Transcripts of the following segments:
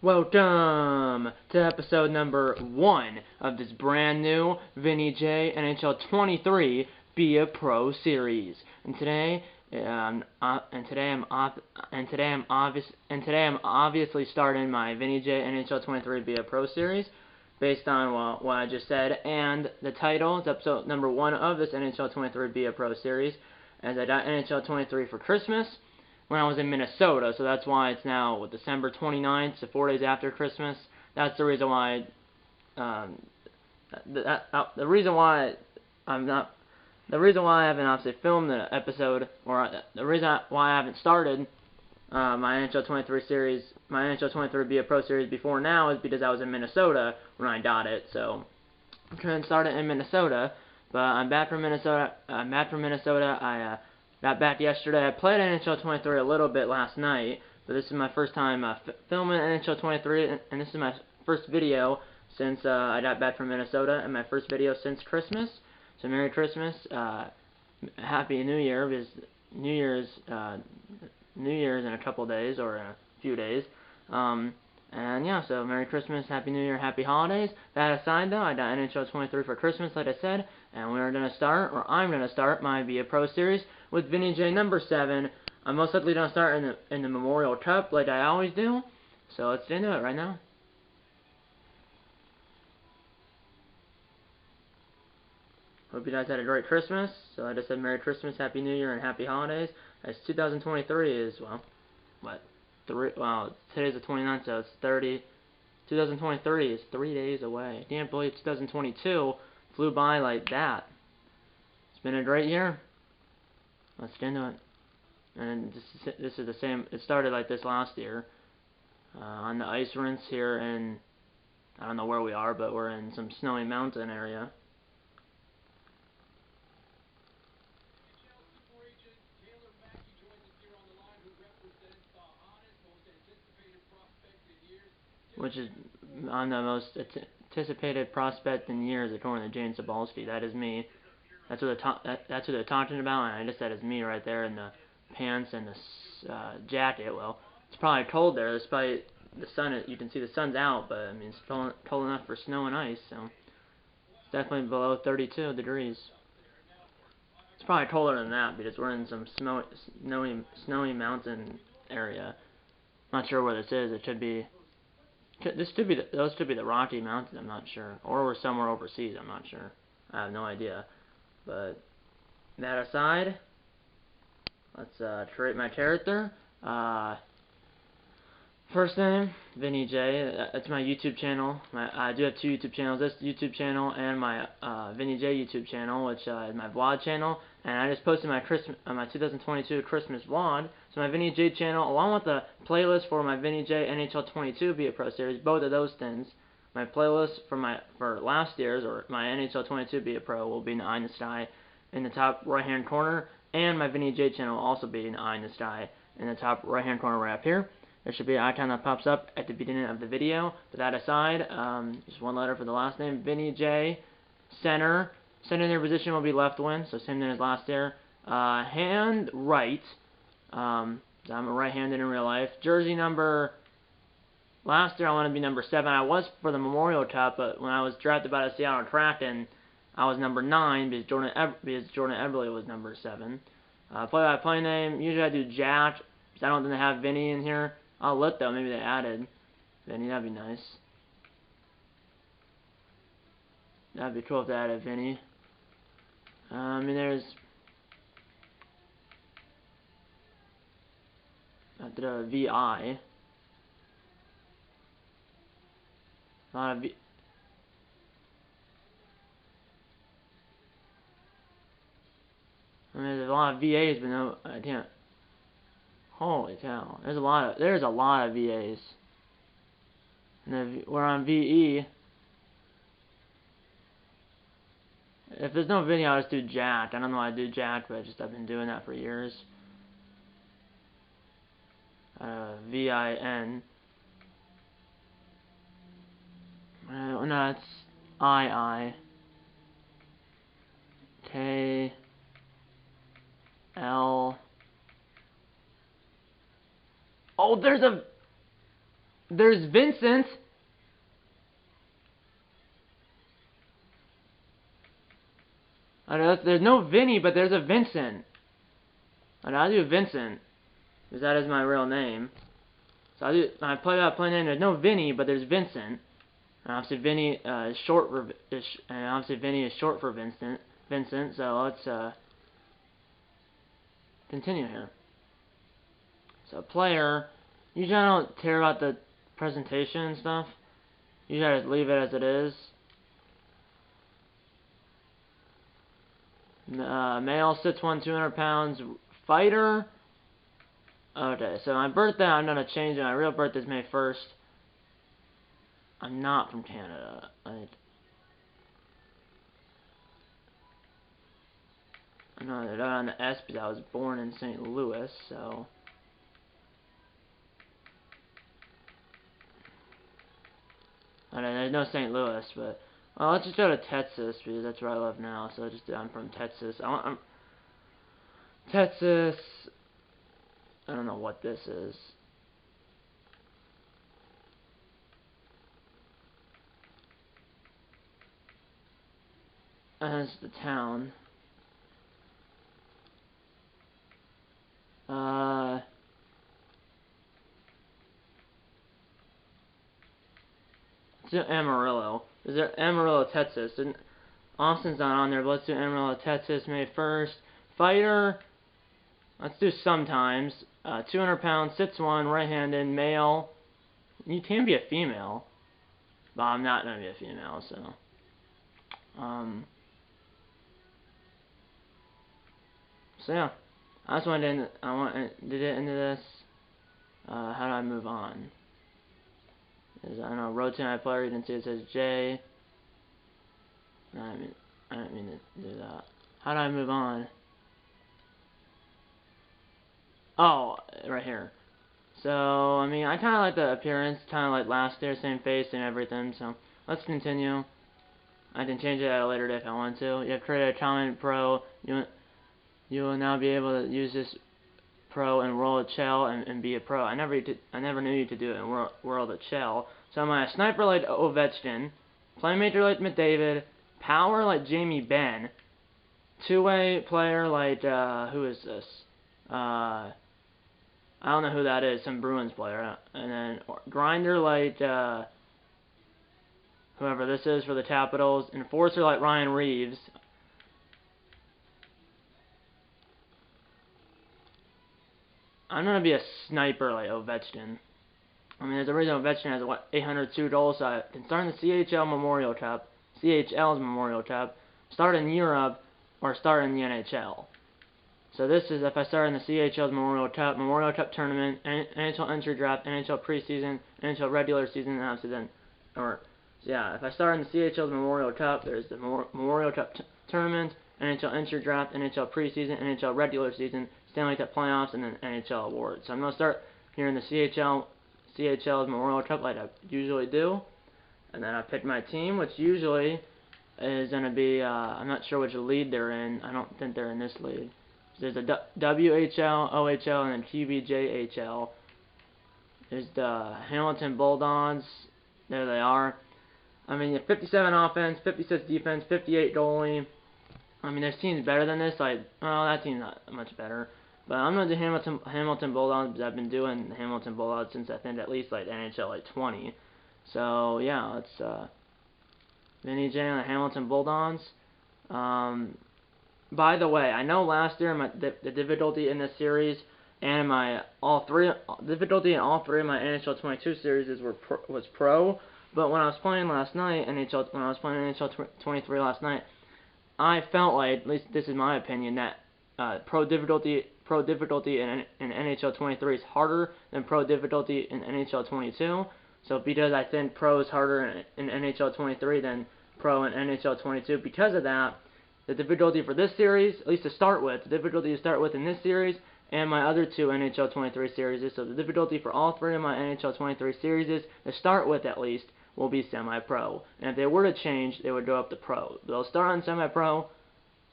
Welcome to episode number 1 of this brand new Vinny J NHL 23 Be a Pro series. And today I'm obviously starting my Vinny J NHL 23 Be a Pro series based on what I just said, and the title is episode number 1 of this NHL 23 Be a Pro series, as I got NHL 23 for Christmas when I was in Minnesota, so that's why it's now December 29th, so 4 days after Christmas. That's the reason why. The reason why I haven't obviously filmed the episode, or the reason why I haven't started my NHL 23 series, my NHL 23 Be a Pro series before now, is because I was in Minnesota when I got it. So I couldn't start it in Minnesota, but I'm back from Minnesota. I got back yesterday. I played NHL 23 a little bit last night, but this is my first time filming NHL 23, and this is my first video since I got back from Minnesota, and my first video since Christmas. So Merry Christmas, Happy New Year, because New Year's in a couple days, or in a few days. And yeah, so Merry Christmas, Happy New Year, Happy Holidays. That aside, though, I got NHL 23 for Christmas, like I said, and I'm going to start my Be a Pro series with Vinny J number 7. I'm most likely going to start in the Memorial Cup, like I always do. So let's get into it right now. Hope you guys had a great Christmas. So like I said, Merry Christmas, Happy New Year, and Happy Holidays. As 2023 is, today's the 29th, so it's 30. 2023 is 3 days away. I can't believe 2022 flew by like that. It's been a great year. Let's get into it. And this is the same. It started like this last year on the ice rinks here in, I don't know where we are, but we're in some snowy mountain area. Which is on the most anticipated prospect in years, according to James Zabalski. That is me. That's what they're talking about, and I just said it's me right there in the pants and the jacket. Well, it's probably cold there, despite the sun. You can see the sun's out, but I mean it's cold enough for snow and ice. So it's definitely below 32 degrees. It's probably colder than that because we're in some snowy mountain area. Not sure where this is. It should be. Those could be the Rocky Mountains, I'm not sure. Or we're somewhere overseas, I'm not sure. I have no idea. But that aside, let's create my character. First name, Vinny J. That's my YouTube channel. I do have 2 YouTube channels. This YouTube channel and my Vinny J YouTube channel, which is my vlog channel. And I just posted my 2022 Christmas vlog. So my Vinny J channel, along with the playlist for my Vinny J NHL 22 Be a Pro series, both of those things. My playlist for last year's, or my NHL 22 Be a Pro, will be in the Eye in the Sky in the top right hand corner, and my Vinny J channel will also be in the Eye in the Sky in the top right hand corner right up here. There should be an icon that pops up at the beginning of the video. But that aside, just one letter for the last name, Vinny J. Center. Center position will be left wing, so same thing as last year. Hand right. I'm a right-handed in real life. Jersey number. Last year I wanted to be number 7. I was for the Memorial Cup, but when I was drafted by the Seattle Kraken, I was number 9 because Jordan Eberle was number 7. Play-by-play name. Usually I do Jack, because I don't think they have Vinny in here. I'll look though, maybe they added Vinny, that'd be nice. That'd be cool if they added Vinny. I mean, there's the VI. A lot of V. I mean, there's a lot of VAs, but no, I can't. Holy cow! There's a lot of VAs. And we're on VE. If there's no Vinny, I'll just do Jack. I don't know why I do Jack, but I've been doing that for years. VIN. No, it's II. KL. Oh, there's a There's Vincent. There's no Vinny, but there's a Vincent. I'll do Vincent, because that is my real name. So I play that play name. There's no Vinny, but there's Vincent. And obviously Vinny is short for Vincent. Vincent. So let's continue here. So player, usually I don't care about the presentation and stuff. Usually I just leave it as it is. Male, 6'1", 200 pounds, fighter. Okay, so my birthday I'm gonna change it. My real birthday is May 1st. I'm not from Canada. I know they're on the S because I was born in St. Louis, so. Okay, there's no St. Louis, but well, let's just go to Texas because that's where I live now. So I'm from Texas. I'm Texas. I don't know what this is. That's the town. Let's do Amarillo. Is there Amarillo, Texas? And Austin's not on there, but let's do Amarillo, Texas, May 1st. Fighter. Let's do sometimes. 200 pounds, 6'1", right-handed, male. You can be a female, but I'm not gonna be a female, so. So yeah, I just wanted to did it into this. How do I move on? I don't know, rotate my player. You can see it says J. No, I didn't mean to do that. How do I move on? Oh, right here. So, I mean, I kind of like the appearance, kind of like last year, same face and everything. So, let's continue. I can change it at a later date if I want to. You have created a comment pro. You will now be able to use this pro and roll a shell and be a pro. I never knew you could do it and roll the shell. So I'm a sniper like Ovechkin, playmaker like McDavid, power like Jamie Benn, two-way player like who is this? I don't know who that is. Some Bruins player. And then grinder like whoever this is for the Capitals. Enforcer like Ryan Reeves. I'm gonna be a sniper like Ovechkin. I mean, there's a reason Ovechkin has 802 goals. So I can start in the CHL Memorial Cup, CHL's Memorial Cup, start in Europe, or start in the NHL. So this is if I start in the CHL's Memorial Cup tournament, NHL entry draft, NHL preseason, NHL regular season, and obviously then, so yeah, if I start in the CHL's Memorial Cup, there's the Memorial Cup tournament, NHL entry draft, NHL preseason, NHL regular season, Stanley Cup playoffs, and then NHL awards. So I'm going to start here in the CHL's Memorial Cup like I usually do. And then I pick my team, which usually is going to be, I'm not sure which league they're in. I don't think they're in this league. So there's a WHL, OHL, and then QBJHL. There's the Hamilton Bulldogs. There they are. I mean, 57 offense, 56 defense, 58 goalie. I mean, there's teams better than this. Like, well, that team's not much better. But I'm going to do Hamilton Bulldogs because I've been doing the Hamilton Bulldogs since I think at least like NHL like 20. So yeah, let's Vinny J on the Hamilton Bulldogs. By the way, I know last year the difficulty in this series and difficulty in all three of my NHL 22 series was pro. But when I was playing last night, when I was playing NHL 23 last night, I felt like, at least this is my opinion, that pro difficulty in NHL 23 is harder than pro difficulty in NHL 22. So because I think pro is harder in NHL 23 than pro in NHL 22, because of that, the difficulty for this series, at least to start with, the difficulty to start with in this series and my other two NHL 23 series, so the difficulty for all three of my NHL 23 series, to start with at least, will be semi-pro. And if they were to change, they would go up to pro. They'll start on semi-pro,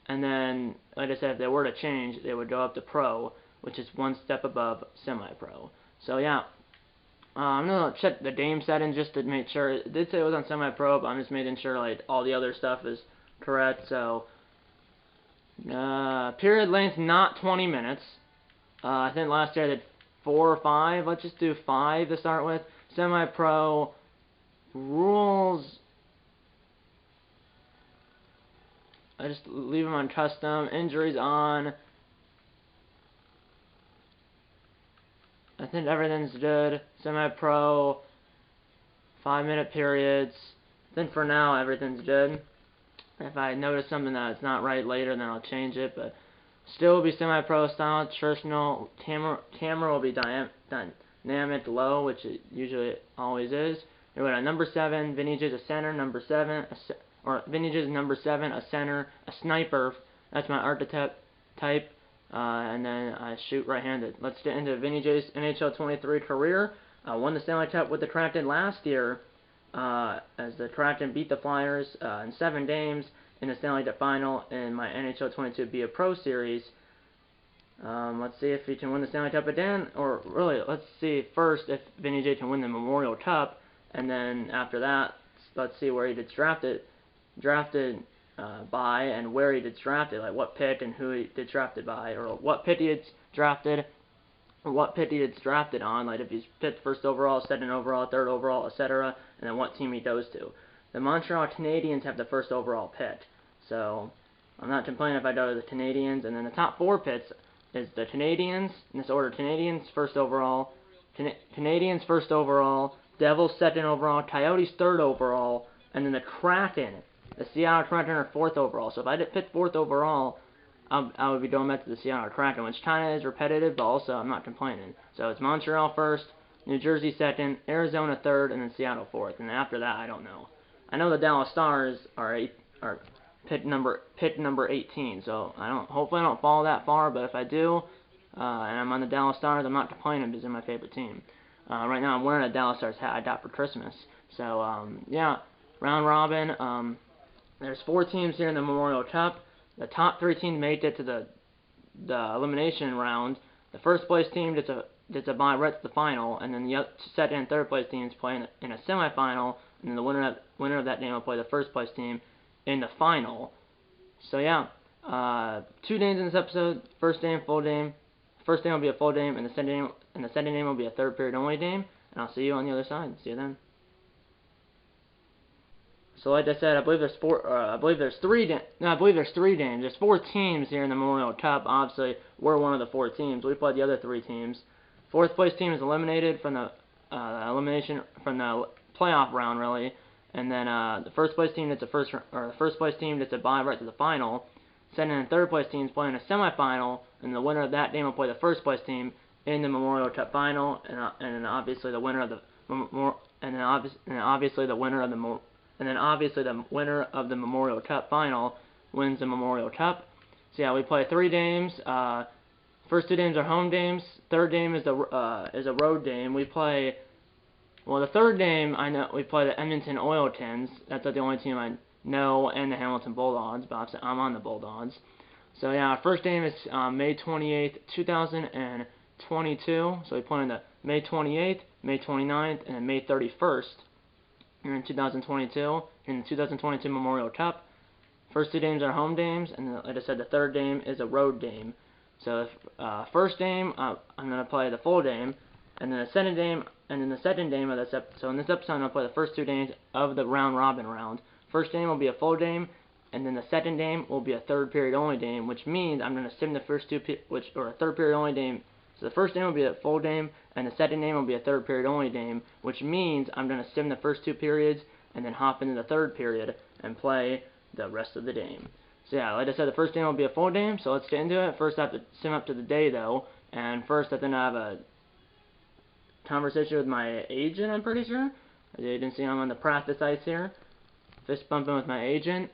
and then, like I said, if they were to change, they would go up to pro, which is one step above semi-pro. So yeah, I'm gonna check the game settings just to make sure. It did say it was on semi-pro, but I'm just making sure like all the other stuff is correct. So, period length not 20 minutes. I think last year I did 4 or 5. Let's just do 5 to start with. Semi-pro rules. I just leave them on custom. Injuries on. I think everything's good. Semi-pro, 5-minute periods. I think for now everything's good. If I notice something that's not right later, then I'll change it. But still will be semi-pro style. Traditional camera will be dynamic low, which it usually always is. Anyway, number 7, Vinny J's a center. Number 7, Vinny J's number 7, a center, a sniper. That's my archetype type. And then I shoot right-handed. Let's get into Vinny J's NHL 23 career. Won the Stanley Cup with the Kraken last year, as the Kraken beat the Flyers in 7 games in the Stanley Cup final in my NHL 22 Be a Pro series. Let's see if he can win the Stanley Cup again, or really, let's see first if Vinny J can win the Memorial Cup, and then after that, let's see where he gets drafted by, and where he gets drafted, like what pick and who he gets drafted by, or what pick he gets drafted, or what pick he gets drafted on, like if he's picked first overall, second overall, third overall, etc., and then what team he goes to. The Montreal Canadiens have the first overall pick, so I'm not complaining if I go to the Canadiens. And then the top 4 picks is the Canadiens, in this order: Canadiens first overall, Canadiens first overall, Devils second overall, Coyotes third overall, and then the Kraken. The Seattle Kraken are 4th overall. So if I did pick 4th overall, I would be going back to the Seattle Kraken, which kind of is repetitive, but also I'm not complaining. So it's Montreal 1st, New Jersey 2nd, Arizona 3rd, and then Seattle 4th. And after that, I don't know. I know the Dallas Stars are pick number 18. So hopefully I don't fall that far. But if I do, and I'm on the Dallas Stars, I'm not complaining because they're my favorite team. Right now I'm wearing a Dallas Stars hat I got for Christmas. So yeah, round robin. There's 4 teams here in the Memorial Cup. The top 3 teams make it to the elimination round. The first place team gets a bye right to the final, and then the second and third place teams play in a semifinal, and then the winner of that game will play the first place team in the final. So yeah, 2 games in this episode. First game, full game. First game will be a full game, and the second game will be a third period only game. And I'll see you on the other side. See you then. So like I said, I believe there's 3 games. There's 4 teams here in the Memorial Cup. Obviously, we're one of the 4 teams. We played the other 3 teams. 4th place team is eliminated from the playoff round, really. And then the first place team gets a bye right to the final. Second and third place teams play in a semifinal, and the winner of that game will play the first place team in the Memorial Cup final. And then obviously the winner of the Memorial Cup final wins the Memorial Cup. So yeah, we play 3 games. First 2 games are home games. Third game is a road game. We play. Well, the third game I know we play the Edmonton Oilers. That's the only team I know, and the Hamilton Bulldogs. But I'm on the Bulldogs. So yeah, our first game is May 28th, 2022. So we play on the May 28th, May 29th, and then May 31st. Here in 2022, in the 2022 Memorial Cup. First 2 games are home games, and like I said, the third game is a road game. So first game, I'm going to play the full game, and then the second game of this episode. So in this episode, I'm going to play the first 2 games of the round robin round. First game will be a full game, and then the second game will be a third period only game, which means I'm going to sim the first 2 or a third period only game. So the first game will be a full game, and the second game will be a third period only game, which means I'm going to sim the first 2 periods and then hop into the third period and play the rest of the game. So yeah, like I said, the first game will be a full game, so let's get into it. First I have to sim up to the day though, and first I think I have a conversation with my agent, I'm pretty sure. As you can see, I'm on the practice ice here. Fist bumping with my agent,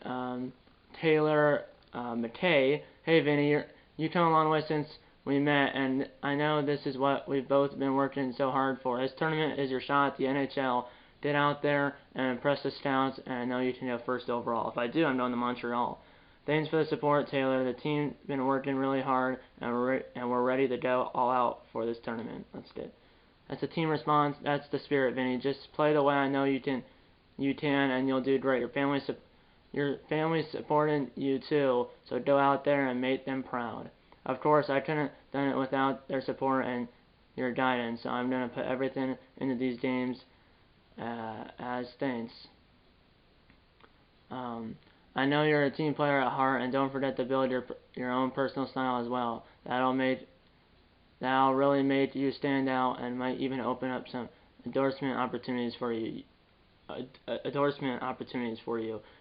Taylor McKay. Hey Vinny, you come a long way since we met, and I know this is what we've both been working so hard for. This tournament is your shot at the NHL. Get out there and impress the scouts, and I know you can go first overall. If I do, I'm going to Montreal. Thanks for the support, Taylor. The team's been working really hard, and we're ready to go all out for this tournament. Let's get That's a team response. That's the spirit, Vinny. Just play the way I know you can, and you'll do great. Your family's supporting you too, so go out there and make them proud. Of course, I couldn't have done it without their support and your guidance, so I'm going to put everything into these games as thanks. I know you're a team player at heart, and don't forget to build your own personal style as well. That'll really make you stand out and might even open up some endorsement opportunities for you.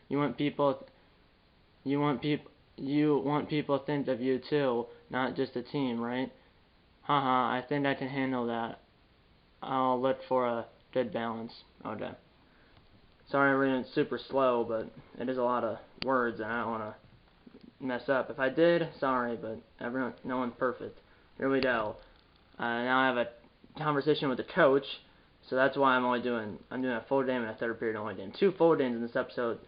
You want people to think of you too, not just the team, right? Haha, I think I can handle that. I'll look for a good balance. Okay. Sorry I'm reading it super slow, but it is a lot of words and I don't want to mess up. If I did, sorry, but no one's perfect. Here we go. Now I have a conversation with the coach, so that's why I'm doing a full game and a third period only game. 2 full games in this episode.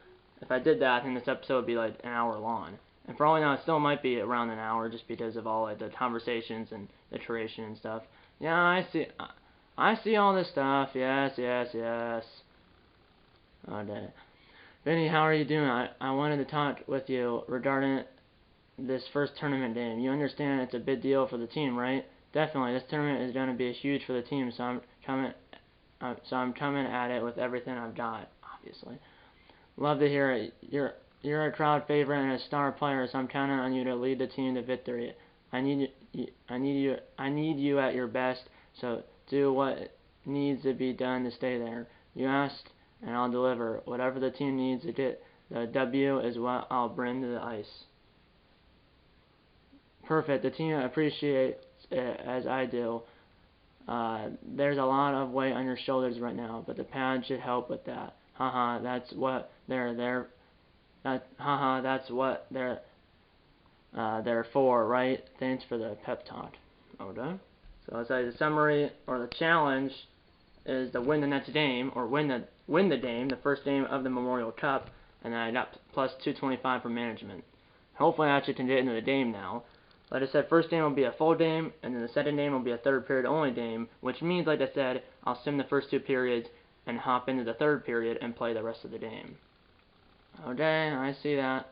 If I did that, I think this episode would be like an hour long. And for all I know, it still might be around an hour just because of all the conversations and the iteration and stuff. Yeah, I see all this stuff. Yes. Okay. Vinny, how are you doing? I wanted to talk with you regarding this first tournament game. You understand it's a big deal for the team, right? Definitely. This tournament is going to be huge for the team, so I'm coming at it with everything I've got, obviously. Love to hear it. You're a crowd favorite and a star player, so I'm counting on you to lead the team to victory. I need you at your best, so do what needs to be done to stay there. You asked, and I'll deliver. Whatever the team needs to get the W is what I'll bring to the ice. Perfect. The team appreciates it as I do. There's a lot of weight on your shoulders right now, but the pad should help with that. Haha, that's what they're there. That's what they're for, right? Thanks for the pep talk. Okay. So let's say the summary or the challenge is to win the next game, or win the game, the first game of the Memorial Cup, and then I got plus 225 for management. Hopefully I actually can get into the game now. Like I said, first game will be a full game, and then the second game will be a third period only game, which means, like I said, I'll sim the first 2 periods and hop into the third period and play the rest of the game. Okay, I see that.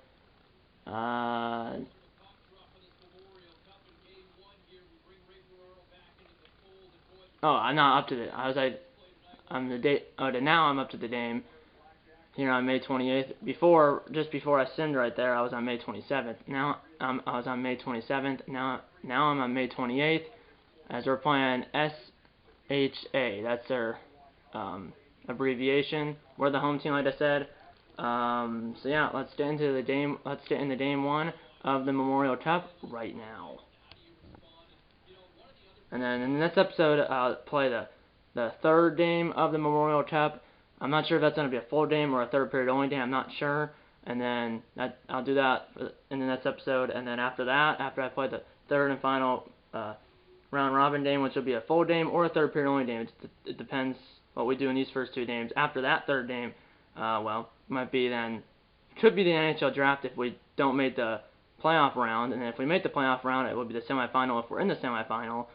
Oh, I'm not up to the. Now I'm up to the game. Here on May 28th. Just before I simmed right there, I was on May 27th. Now I was on May 27th. Now I'm on May 28th, as we're playing SHA. That's their abbreviation. We're the home team, like I said. So yeah, let's get into the game. Let's get into game 1 of the Memorial Cup right now. And then in the next episode, I'll play the third game of the Memorial Cup. I'm not sure if that's going to be a full game or a third period only game. I'm not sure. And then I'll do that in the next episode. And then after that, after I play the third and final round robin game, which will be a full game or a third period only game. It depends what we do in these first 2 games. After that third game, could be the NHL draft if we don't make the playoff round. And then if we make the playoff round, it will be the semifinal if we're in the semifinal.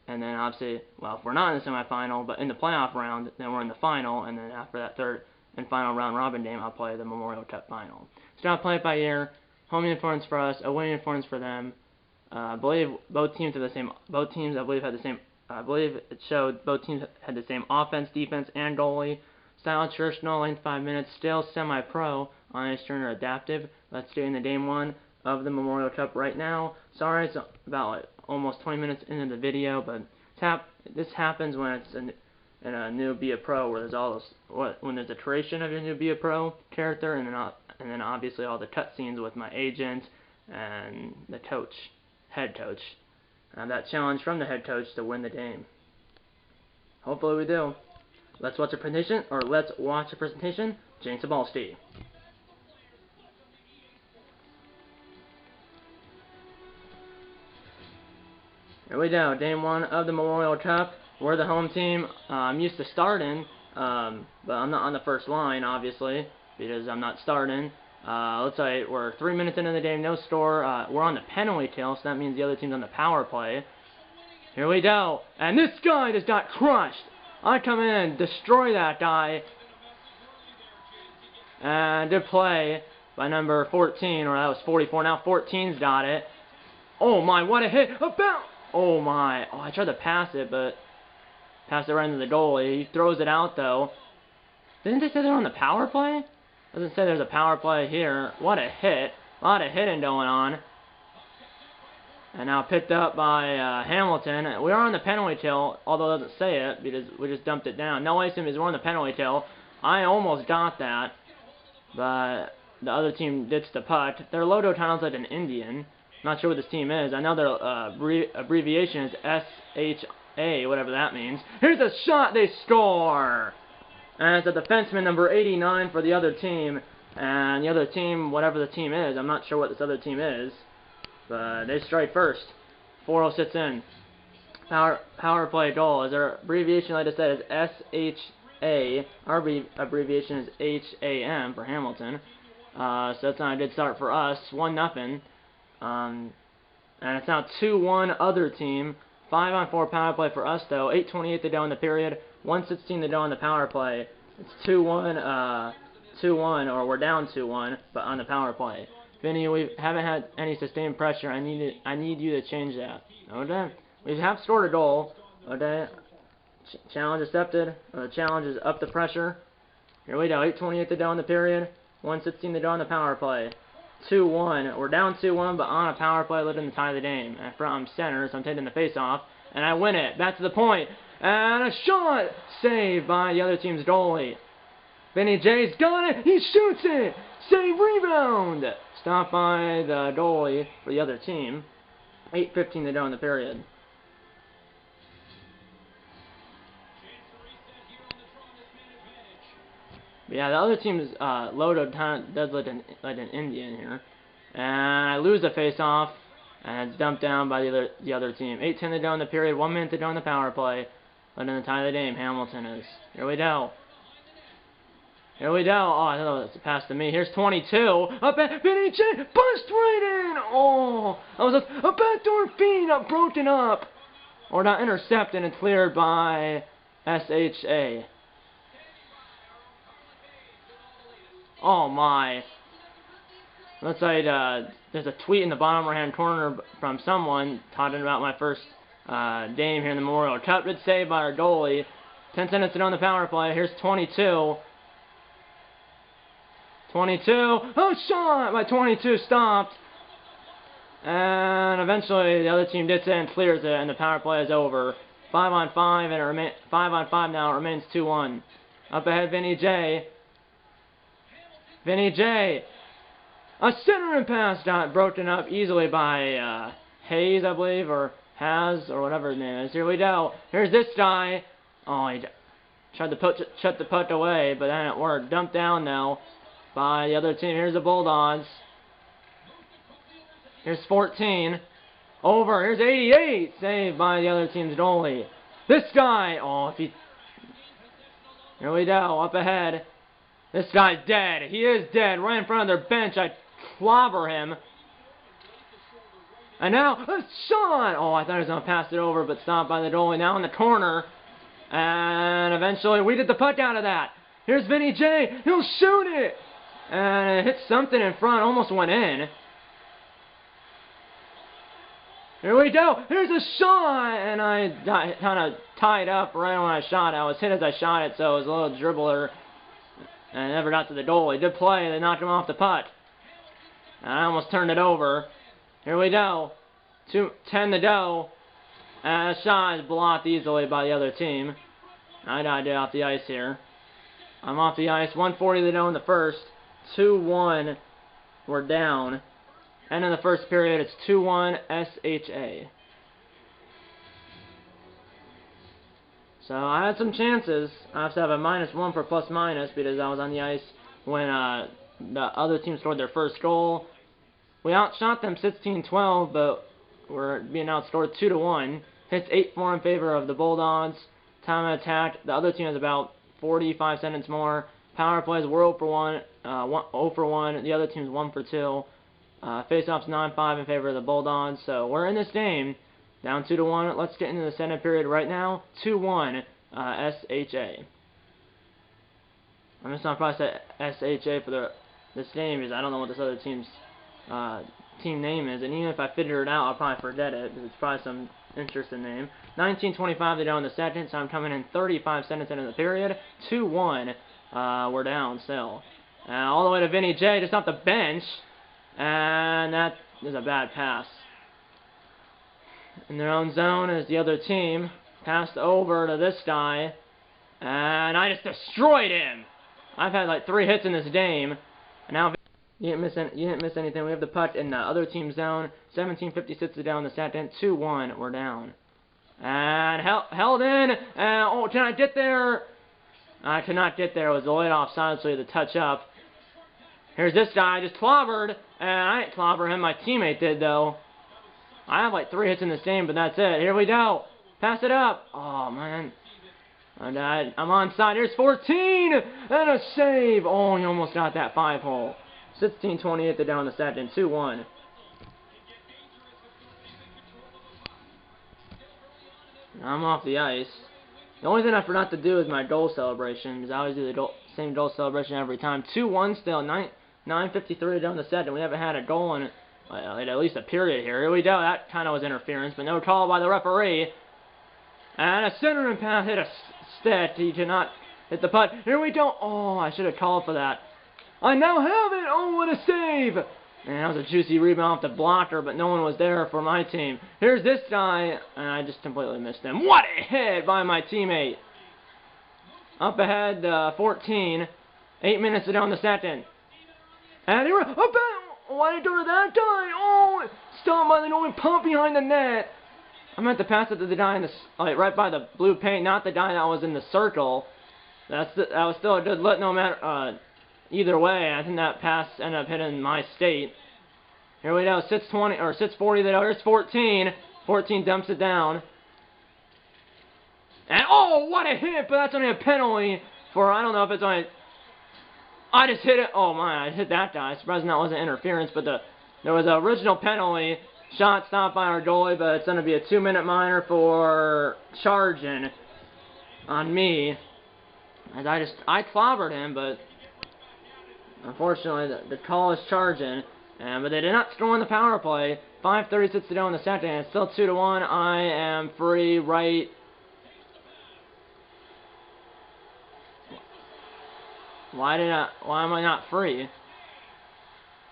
And then obviously, well, if we're not in the semifinal, but in the playoff round, then we're in the final. And then after that third and final round robin game, I'll play the Memorial Cup final. So I'll play it by ear. Home uniforms for us, away uniforms for them. I believe both teams have the same. Both teams, I believe, had the same. I believe it showed both teams had the same offense, defense, and goalie. Style traditional, length 5 minutes, still semi-pro. Honest Turner adaptive. Let's get into game 1 of the Memorial Cup right now. Sorry, it's about almost 20 minutes into the video, but this happens when it's in a new Be a Pro, where there's all those when there's a creation of your new Be a Pro character, and then obviously all the cutscenes with my agent and the head coach, and that challenge from the head coach to win the game. Hopefully we do. Let's watch a presentation. James Sabalski. Here we go, game 1 of the Memorial Cup. We're the home team. I'm used to starting, but I'm not on the first line, obviously, because I'm not starting. Looks like we're 3 minutes into the game, no score. We're on the penalty kill, so that means the other team's on the power play. Here we go. And this guy just got crushed. I come in, destroy that guy. And good play by number 14, or that was 44. Now 14's got it. Oh my, what a hit. Oh my. Oh, I tried to pass it, but passed it right into the goalie. He throws it out, though. Didn't they say they're on the power play? Doesn't say there's a power play here. What a hit. A lot of hitting going on. And now picked up by Hamilton. We are on the penalty kill, although it doesn't say it because we just dumped it down. No icing because we're on the penalty kill. I almost got that, but the other team ditched the puck. Their logo sounds like an Indian. Not sure what this team is. I know their abbreviation is SHA, whatever that means. Here's a shot. They score. And it's a defenseman number 89 for the other team. And the other team, whatever the team is, I'm not sure what this other team is. But they strike first. 4-0 sits in. Power play goal. Is their abbreviation, like I said, is SHA. Our abbreviation is HAM for Hamilton. So that's not a good start for us. 1-0. And it's now 2-1 other team. 5-on-4 power play for us, though. 8:28 to go in the period. 1:16 to go in the power play. It's 2-1, or we're down 2-1, but on the power play. Vinny, we haven't had any sustained pressure. I need you to change that. Okay? We have scored a goal. Okay? Challenge accepted. The challenge is up the pressure. Here we go. 8:28 to go in the period. 1:16 to go in the power play. 2-1. We're down 2-1, but on a power play, looking to tie the game. I'm center, so I'm taking the face-off, and I win it. Back to the point. And a shot! Saved by the other team's goalie. Vinny J's got it! He shoots it! Save, rebound! Stopped by the goalie for the other team. 8:15 to go in the period. But yeah, the other team's logo does look like an Indian here. And I lose the face-off, and it's dumped down by the other team. 8:10 to go in the period, 1 minute to go in the power play. But in the tie of the game, Hamilton is. Here we go. Here we go. Oh, I thought it was a pass to me. Here's 22. Up at Vinny J. Bust right in. Oh, that was a backdoor feed. Broken up. Or not intercepted and cleared by SHA. Oh my. Looks like there's a tweet in the bottom right hand corner from someone talking about my first game here in the Memorial Cup. Good save by our goalie. 10 seconds to go on the power play. Here's 22. 22. Oh, shot by 22. Stopped. And eventually the other team gets it and clears it, and the power play is over. 5-on-5, and it 5-on-5 now. It remains 2-1. Up ahead, Vinny J. Vinny J. A centering pass got broken up easily by Hayes, I believe, or Has, or whatever his name is. Here we go. Here's this guy. Oh, he tried to shut the puck away, but then it worked. Dumped down now by the other team. Here's the Bulldogs. Here's 14. Over. Here's 88. Saved by the other team's goalie. This guy. Oh, if he... Here we go. Up ahead. This guy's dead. He is dead. Right in front of their bench. I clobber him. And now, a shot! Oh, I thought he was going to pass it over, but stopped by the goalie. Now in the corner. And eventually, we get the puck out of that. Here's Vinny J. He'll shoot it! And it hit something in front. Almost went in. Here we go. Here's a shot! And I kind of tied up right when I shot it. I was hit as I shot it, so it was a little dribbler. And I never got to the goalie. Good play. They knocked him off the puck. And I almost turned it over. Here we go. 10 to go. And a shot is blocked easily by the other team. I gotta get off the ice here. I'm off the ice. 1:40 to go in the first. 2-1. We're down. And in the first period, it's 2-1 SHA. So I had some chances. I have to have a -1 for plus-minus because I was on the ice when the other team scored their first goal. We outshot them 16-12, but we're being outscored 2-1. Hits 8-4 in favor of the Bulldogs. Time of attack, the other team has about 45 seconds more. Power plays, we're 0 for 1. 0 for 1. The other team's 1 for 2. Face-offs 9-5 in favor of the Bulldogs. So we're in this game. Down 2-1. Let's get into the second period right now. 2-1 SHA. I'm just gonna probably say SHA for this game because I don't know what this other team's team name is, and even if I figure it out, I'll probably forget it because it's probably some interesting name. 19:25 they're down in the second, so I'm coming in 35 seconds into the period. 2-1. We're down still. All the way to Vinny J, just off the bench, and that is a bad pass. In their own zone is the other team. Passed over to this guy, and I just destroyed him. I've had like 3 hits in this game, and now you didn't miss anything. We have the puck in the other team's zone. 17:56 is down in the second. 2-1. We're down. And held in. And oh, can I get there? I cannot get there. It was a late offside, so he had to touch up. Here's this guy just clobbered, and I didn't clobber him. My teammate did though. I have like 3 hits in this game, but that's it. Here we go. Pass it up. Oh man. I died. I'm onside. Here's 14 and a save. Oh, he almost got that 5-hole. 16:28 they're down in the second. 2-1. I'm off the ice. The only thing I forgot to do is my goal celebration, because I always do the same goal celebration every time. 2-1 still. 9:53 down the second. We haven't had a goal in at least a period here. Here we go. That kind of was interference, but no call by the referee. And a centering pass hit a stick. He cannot hit the putt. Here we go. Oh, I should have called for that. I now have it. Oh, what a save. And that was a juicy rebound off the blocker, but no one was there for my team. Here's this guy, and I just completely missed him. What a hit by my teammate. Up ahead, 14. 8 minutes to go in the second. And here, up ahead. Why did I go to that guy? Oh, stopped by the goalie, pump behind the net. I meant to pass it to the guy in the, like, right by the blue paint, not the guy that was in the circle. That was still a good look, no matter. Either way, I think that pass ended up hitting my state. Here we go, 6:20 or 6:40. There's 14. 14 dumps it down. And oh, what a hit! But that's only a penalty for, I don't know if it's only. I just hit it. Oh my, I hit that guy. Surprising that wasn't interference, but there was an original penalty. Shot stopped by our goalie, but it's going to be a 2-minute minor for charging on me. As I clobbered him, but unfortunately, the call is charging, but they did not score on the power play. 5:36 to go in the second, and it's still 2-1. I am free right. Why am I not free?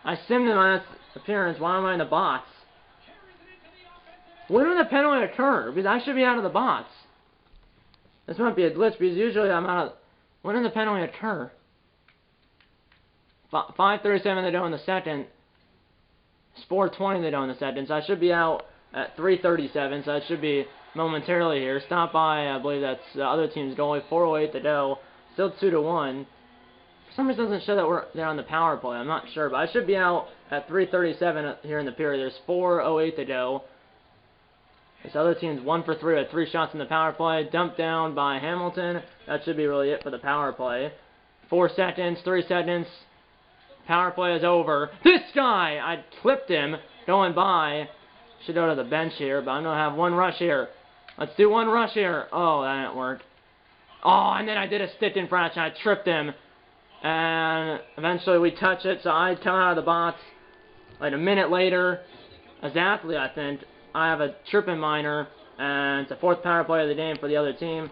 I simmed in my appearance. Why am I in the box? When did the penalty occur? Because I should be out of the box. This might be a glitch, because usually I'm out of. When did the penalty occur? 5:37 they go in the second. 4:20 they go in the second. So I should be out at 3:37. So I should be momentarily here. Stop by, I believe that's the other team's goalie. 4:08 to go. Still 2-1. For some reason it doesn't show that we're there on the power play. I'm not sure, but I should be out at 3:37 here in the period. There's 4:08 to go. This other team's 1 for 3 with 3 shots in the power play. Dumped down by Hamilton. That should be really it for the power play. 4 seconds, 3 seconds. Power play is over. This guy! I clipped him going by. Should go to the bench here, but I'm going to have 1 rush here. Let's do 1 rush here. Oh, that didn't work. Oh, and then I did a stick in front and I tripped him. And eventually we touch it, so I come out of the box like a minute later. Exactly, I think. I have a tripping minor, and it's the 4th power play of the game for the other team.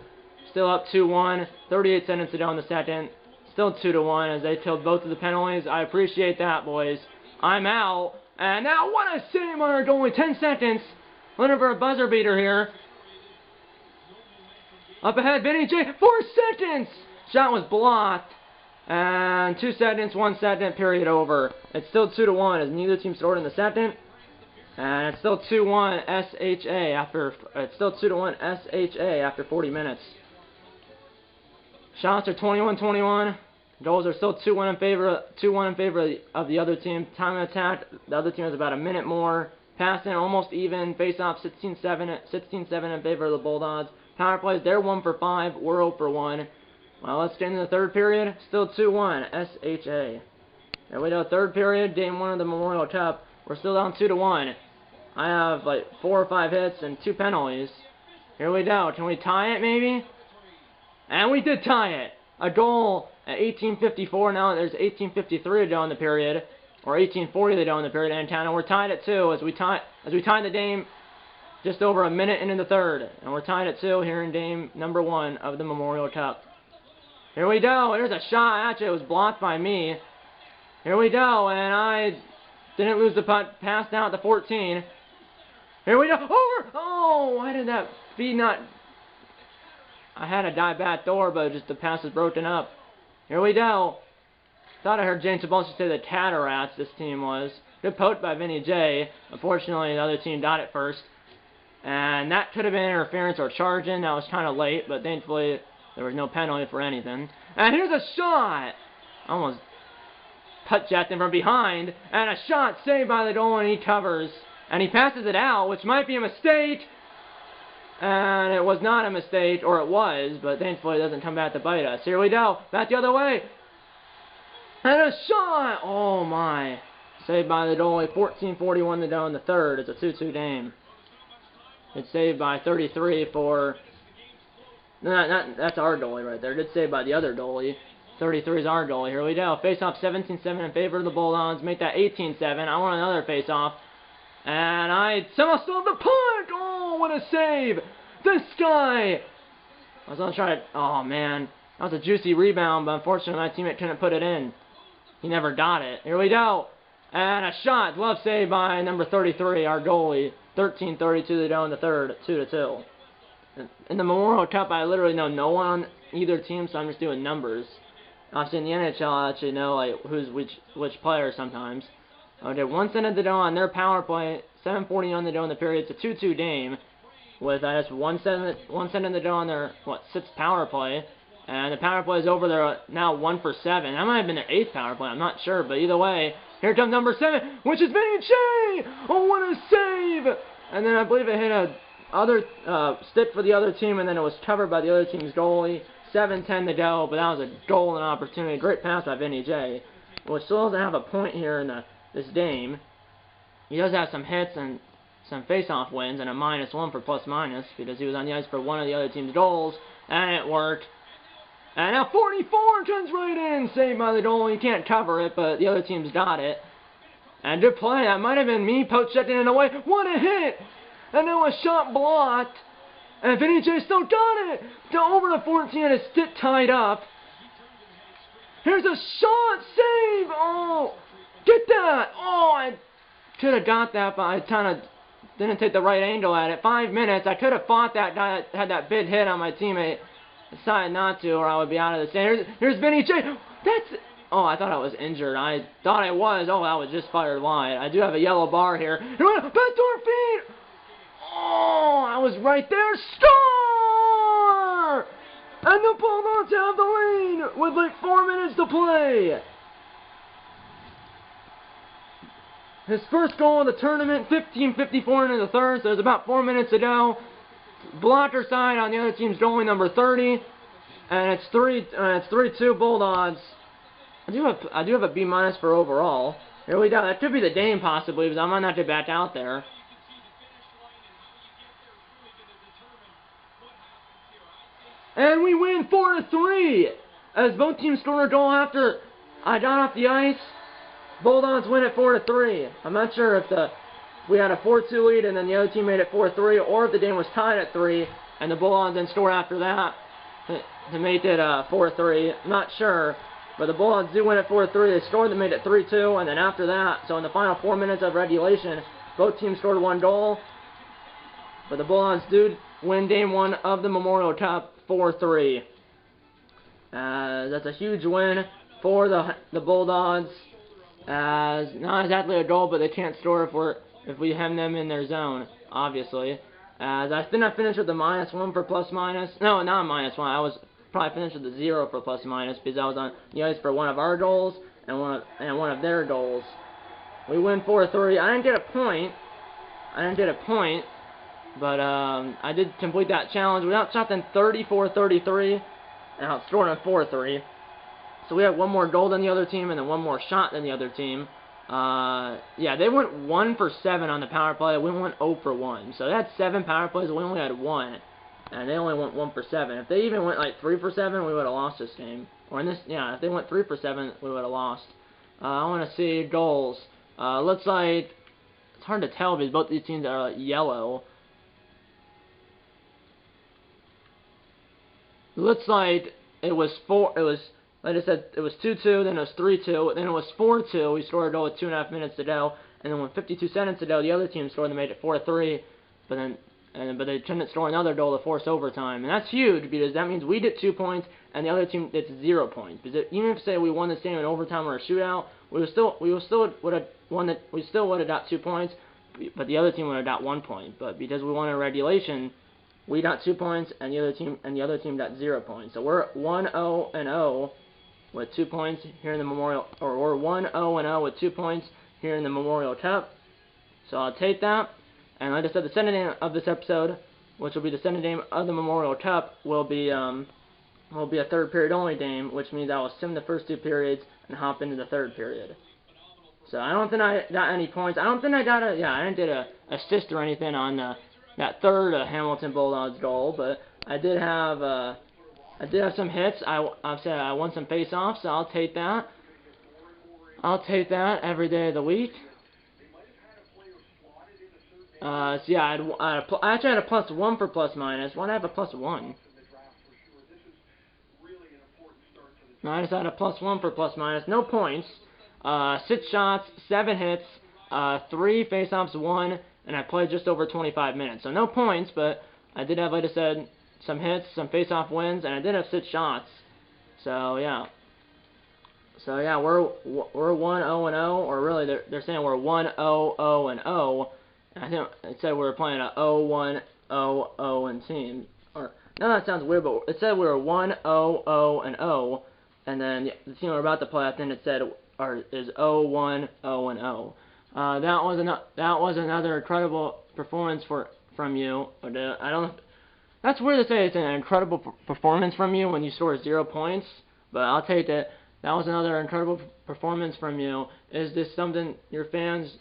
Still up 2-1. 38 seconds to go in the second. Still 2-1 as they killed both of the penalties. I appreciate that, boys. I'm out. And now what a save on our goalie. 10 seconds. Looking for a buzzer beater here. Up ahead, Vinny J. 4 seconds. Shot was blocked. And 2 seconds, 1 second, period over. It's still 2-1 as neither team scored in the second. And it's still 2-1 SHA after. It's still 2-1 SHA after 40 minutes. Shots are 21-21. Goals are still 2-1 in favor. 2-1 in favor of the other team. Time of attack. The other team has about a minute more. Passing almost even. Face off 16-7 in favor of the Bulldogs. Power plays. They're 1 for 5. We're 0 for 1. Well, let's get into the third period. Still 2-1 SHA. There we go. Third period. Game 1 of the Memorial Cup. We're still down 2-1. I have like 4 or 5 hits and 2 penalties. Here we go. Can we tie it maybe? And we did tie it. A goal at 18:54. Now there's 18:53 to go in the period, or 18:40 to go in the period. And we're tied at 2 as we tie the game just over a minute into the third, and we're tied at 2 here in game number 1 of the Memorial Cup. Here we go. There's a shot. Actually, it was blocked by me. Here we go, and I didn't lose the putt. Passed out at the 14. Here we go. Over. Oh, why did that feed not? I had a dive back door, but just the pass is broken up. Here we go. Thought I heard James Cebulski say the Tatterats this team was. Good poke by Vinny J. Unfortunately, the other team got it first. And that could have been interference or charging. That was kind of late, but thankfully there was no penalty for anything. And here's a shot! Almost putt-jacked him from behind. And a shot saved by the goal, and he covers. And he passes it out, which might be a mistake. And it was not a mistake, or it was, but thankfully it doesn't come back to bite us. Here we go. Back the other way. And a shot! Oh my. Saved by the goalie. 14:41 to go in the third. It's a 2-2 game. It's saved by 33 for... No, that's our goalie right there. It's saved by the other goalie. 33 is our goalie. Here we go. Face-off 17-7 in favor of the Bulldogs. Make that 18-7. I want another face-off. And I somehow stole the punt! Oh, what a save! This guy! I was going to try to... Oh, man. That was a juicy rebound, but unfortunately my teammate couldn't put it in. He never got it. Here we go. And a shot. Glove save by number 33, our goalie. 13:32 to go in the third. 2-2. In the Memorial Cup, I literally know no one on either team, so I'm just doing numbers. Obviously, in the NHL, I actually know like who's which player sometimes. Okay, 1 second to go on their power play. 7:40 to go in the period. It's a 2-2 game with just 1 second to go on their 6th power play. And the power play is over there now 1 for 7. That might have been their 8th power play. I'm not sure, but either way, here comes number 7, which is Vinny J. Oh, what a save! And then I believe it hit a other stick for the other team, and then it was covered by the other team's goalie. 7:10 to go, but that was a golden opportunity. Great pass by Vinny J. Which still doesn't have a point here in this game. He does have some hits and some face-off wins and a -1 for plus-minus because he was on the ice for one of the other team's goals, and it worked. And now 44 comes right in, saved by the goal. You can't cover it, but the other team's got it. And good play. That might have been me poke-checking it away. What a hit! And now a shot blocked. And Vinny J still got it! To over the 14 and it's stick tied up. Here's a shot! Save! Oh! Get that! Oh, I could have got that, but I kind of didn't take the right angle at it. 5 minutes. I could have fought that guy that had that big hit on my teammate. Decided not to, or I would be out of the stand. Here's Vinny J. That's... Oh, I thought I was injured. I thought I was. Oh, that was just fired wide. I do have a yellow bar here. Backdoor feed! Oh, I was right there. Score! And the Bulldogs have the lead with like 4 minutes to play. His first goal of the tournament, 15:54 into the third, so there's about 4 minutes to go. Blocker side on the other team's goalie, number 30, and it's 3-2 Bulldogs. I do have a B- for overall. Here we go. That could be the game possibly, because I might not get back out there. And we win 4-3 as both teams scored a goal after I got off the ice. Bulldogs win at 4-3. I'm not sure if we had a 4-2 lead and then the other team made it 4-3, or if the game was tied at 3 and the Bulldogs then scored after that to make it 4-3. I'm not sure, but the Bulldogs do win at 4-3. They scored, they made it 3-2, and then after that, so in the final 4 minutes of regulation, both teams scored 1 goal. But the Bulldogs do win Game 1 of the Memorial Cup 4-3. That's a huge win for the Bulldogs. Not exactly a goal, but they can't score if we hem them in their zone, obviously. As I think I finished with the -1 for plus-minus. No, not -1. I was probably finished with the 0 for plus-minus because I was on the ice for one of our goals and one of their goals. We win 4-3. I didn't get a point. But I did complete that challenge. We outshot them 34-33 and outscored them 4-3. So we have one more goal than the other team and then one more shot than the other team. Yeah, they went 1 for 7 on the power play. We went 0 for 1. So they had 7 power plays. We only had 1. And they only went 1 for 7. If they even went like 3 for 7, we would have lost this game. Or in this, yeah, if they went 3 for 7, we would have lost. I want to see goals. Looks like it's hard to tell because both these teams are like yellow. It looks like it was like I said, it was 2-2, then it was 3-2, then it was 4-2. We scored a goal with 2.5 minutes to go, and then when 52 seconds to go, the other team scored and made it 4-3. But they couldn't score another goal to force overtime, and that's huge because that means we get 2 points and the other team gets 0 points. Because even if say we won this game in overtime or a shootout, we still would have won it. We still would have got 2 points, but the other team would have got 1 point. But because we won in regulation, we got 2 points and the other team got 0 points. So we're 1-0-0 with 2 points here in the Memorial, or we're 1-0-0 with 2 points here in the Memorial Cup. So I'll take that. And like I said, the second game of this episode, which will be the second game of the Memorial Cup, will be a third period only game, which means I will sim the first 2 periods and hop into the third period. So I don't think I got any points. I don't think I got I didn't get a assist or anything on that third Hamilton Bulldogs goal, but I did have some hits. I've said I won some face-offs, so I'll take that. I'll take that every day of the week. So yeah, I actually had a +1 for plus minus. Why did I have a +1? No, I just had a +1 for plus minus. No points. 6 shots, 7 hits, 3 face-offs, 1, and I played just over 25 minutes. So no points, but I did have, like I said, some hits, some face-off wins, and I did have 6 shots. So yeah. So yeah, we're 1-0-0, or really they're saying we're 1-0-0-0. I think it said we were playing a 0-1-0-0 team. Or no, that sounds weird, but it said we were 1-0-0-0, and then the team we're about to play, I think it said is 0-1-0-0. That was another incredible performance from you. I don't. That's weird to say it's an incredible performance from you when you score 0 points, but I'll take that. That was another incredible performance from you. Is this something your fans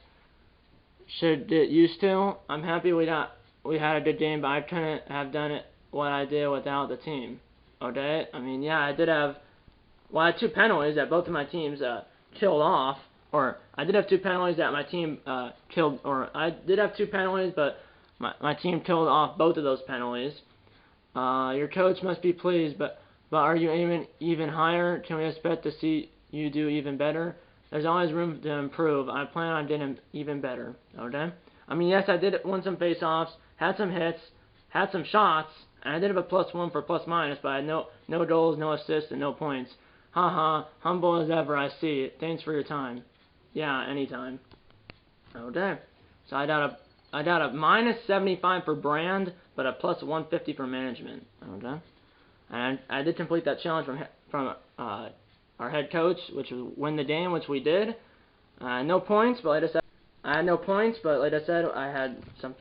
should get used to? I'm happy we had a good game, but I couldn't have done it what I did without the team. Okay? I mean, yeah, I had 2 penalties that both of my teams killed off, or I did have 2 penalties that my team killed, or I did have 2 penalties, but my team killed off both of those penalties. Your coach must be pleased, but are you aiming even higher? Can we expect to see you do even better? There's always room to improve. I plan on getting even better. Okay? I mean, yes, I did win some face-offs, had some hits, had some shots, and I did have a +1 for plus minus, but I had no goals, no assists, and no points. Haha, humble as ever, I see it. Thanks for your time. Yeah, anytime. Okay. So I got a -75 for brand, but a +150 for management. Okay. And I did complete that challenge from our head coach, which was win the game, which we did. No points, but like I said,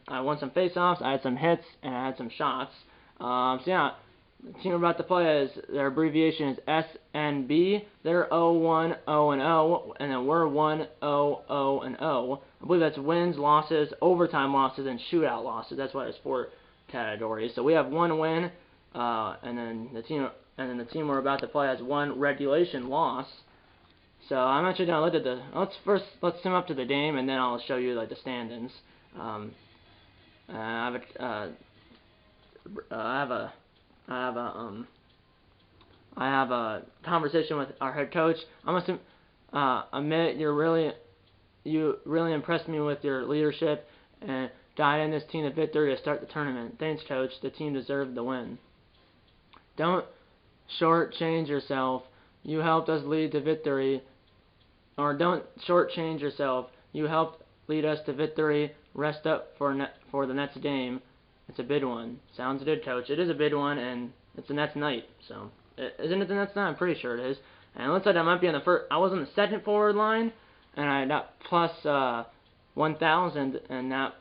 I won some face-offs, I had some hits, and I had some shots. So yeah, the team we're about to play their abbreviation is SNB. They're 0-1-0-0, and then we're 1-0-0-0. I believe that's wins, losses, overtime losses, and shootout losses. That's why there's 4 categories. So we have 1 win, and then the team we're about to play has 1 regulation loss. So I'm actually gonna look at let's sim up to the game, and then I'll show you like the standings. I have a conversation with our head coach. I must admit you really impressed me with your leadership and guiding this team to victory to start the tournament. Thanks, coach. The team deserved the win. Don't shortchange yourself. You helped us lead to victory. Or don't shortchange yourself. You helped lead us to victory. Rest up for the next game. It's a big one. Sounds good, coach. It is a big one, and it's the next night. So, isn't it the next night? I'm pretty sure it is. And it looks like I might be on the first. I was on the second forward line, and I got plus 1,000, and that,